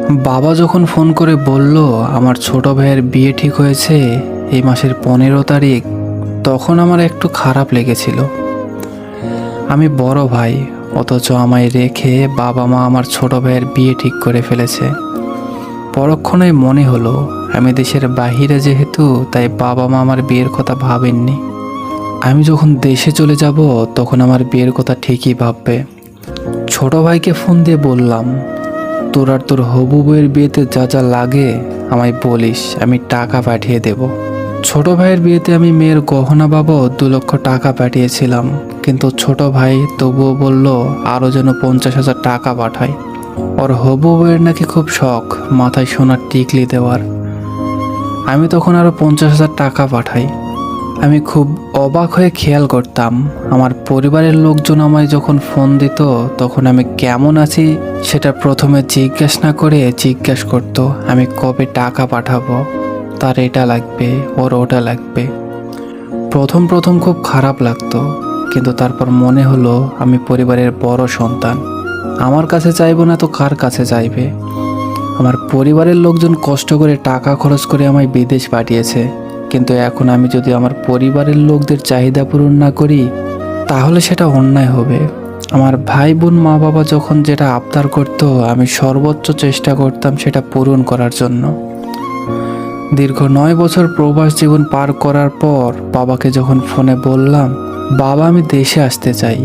বাবা যখন ফোন করে বলল আমার ছোট ভাইয়ের বিয়ে ঠিক হয়েছে এই মাসের 15 তারিখ, তখন আমার একটু খারাপ লেগেছিল। আমি বড় ভাই, অথচ আমায় রেখে বাবা মা আমার ছোট ভাইয়ের বিয়ে ঠিক করে ফেলেছে। পরক্ষণেই মনে হলো আমি দেশের বাহিরে যেহেতু, তাই বাবা মা আমার বিয়ের কথা ভাবেননি। আমি যখন দেশে চলে যাব তখন আমার বিয়ের কথা ঠিকই ভাববে। ছোট ভাইকে ফোন দিয়ে বললাম, তোর আর তোর হবু বউয়ের বিয়েতে যা যা লাগে আমায় বলিস, আমি টাকা পাঠিয়ে দেব। ছোট ভাইয়ের বিয়েতে আমি মেয়ের গহনা বাবদ 2 লক্ষ টাকা পাঠিয়েছিলাম, কিন্তু ছোট ভাই তবুও বলল আরও যেন 50,000 টাকা পাঠায়। ওর হবু বউয়ের নাকি খুব শখ মাথায় সোনার টিকলি দেওয়ার। আমি তখন আরও 50,000 টাকা পাঠাই। আমি খুব অবাক হয়ে খেয়াল করতাম আমার পরিবারের লোকজন আমায় যখন ফোন দিত তখন আমি কেমন আছি সেটা প্রথমে জিজ্ঞেস না করে জিজ্ঞেস করতো আমি কবে টাকা পাঠাবো, তার এটা লাগবে, ওর ওটা লাগবে। প্রথম প্রথম খুব খারাপ লাগতো, কিন্তু তারপর মনে হলো আমি পরিবারের বড় সন্তান, আমার কাছে চাইবো না তো কার কাছে চাইবে। আমার পরিবারের লোকজন কষ্ট করে টাকা খরচ করে আমায় বিদেশ পাঠিয়েছে, কিন্তু এখন আমি যদি আমার পরিবারের লোকদের চাহিদা পূরণ না করি তাহলে সেটা অন্যায় হবে। আমার ভাই বোন মা বাবা যখন যেটা আবদার করতো আমি সর্বোচ্চ চেষ্টা করতাম সেটা পূরণ করার জন্য। দীর্ঘ 9 বছর প্রবাস জীবন পার করার পর বাবাকে যখন ফোনে বললাম বাবা আমি দেশে আসতে চাই,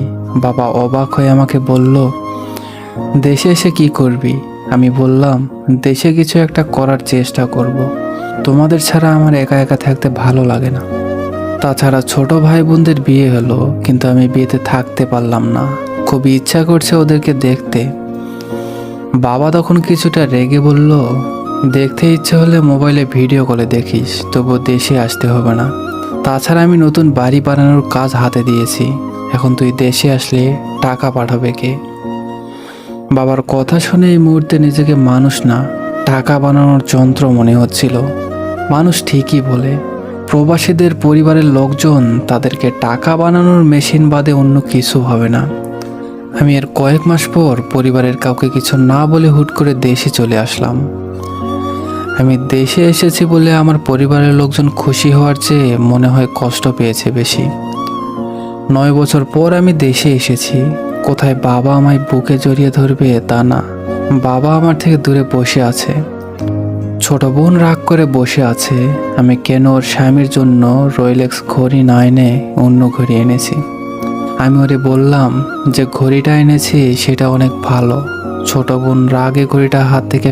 বাবা অবাক হয়ে আমাকে বলল, দেশে এসে কি করবি? আমি বললাম, দেশে কিছু একটা করার চেষ্টা করব। তোমাদের ছাড়া আমার একা একা থাকতে ভালো লাগে না। তাছাড়া ছোট ভাই বোনদের বিয়ে হলো, কিন্তু আমি বিয়েতে থাকতে পারলাম না। খুবই ইচ্ছা করছে ওদেরকে দেখতে। বাবা তখন কিছুটা রেগে বলল, দেখতে ইচ্ছে হলে মোবাইলে ভিডিও কলে দেখিস, তবু দেশে আসতে হবে না। তাছাড়া আমি নতুন বাড়ি বানানোর কাজ হাতে দিয়েছি, এখন তুই দেশে আসলে টাকা পাঠাবে কে? বাবার কথা শুনে এই মুহূর্তে নিজেকে মানুষ না টাকা বানানোর যন্ত্র মনে হচ্ছিল। মানুষ ঠিকই বলে, প্রবাসীদের পরিবারের লোকজন তাদেরকে টাকা বানানোর মেশিন বাদে অন্য কিছু হবে না। আমি এর কয়েক মাস পর পরিবারের কাউকে কিছু না বলে হুট করে দেশে চলে আসলাম। আমি দেশে এসেছি বলে আমার পরিবারের লোকজন খুশি হওয়ার চেয়ে মনে হয় কষ্ট পেয়েছে বেশি। 9 বছর পর আমি দেশে এসেছি, কোথায় বাবা আমায় বুকে জড়িয়ে ধরবে তা না, বাবা আমার থেকে দূরে বসে আছে। ছোট বোন রাগ করে বসে আছে আমি কেন ওর স্বামীর জন্য রোলেক্স ঘড়ি না এনে অন্য ঘড়ি এনেছি। আমি ওরে বললাম যে ঘড়িটা এনেছি সেটা অনেক ভালো। ছোট বোন রাগে ঘড়িটা হাত থেকে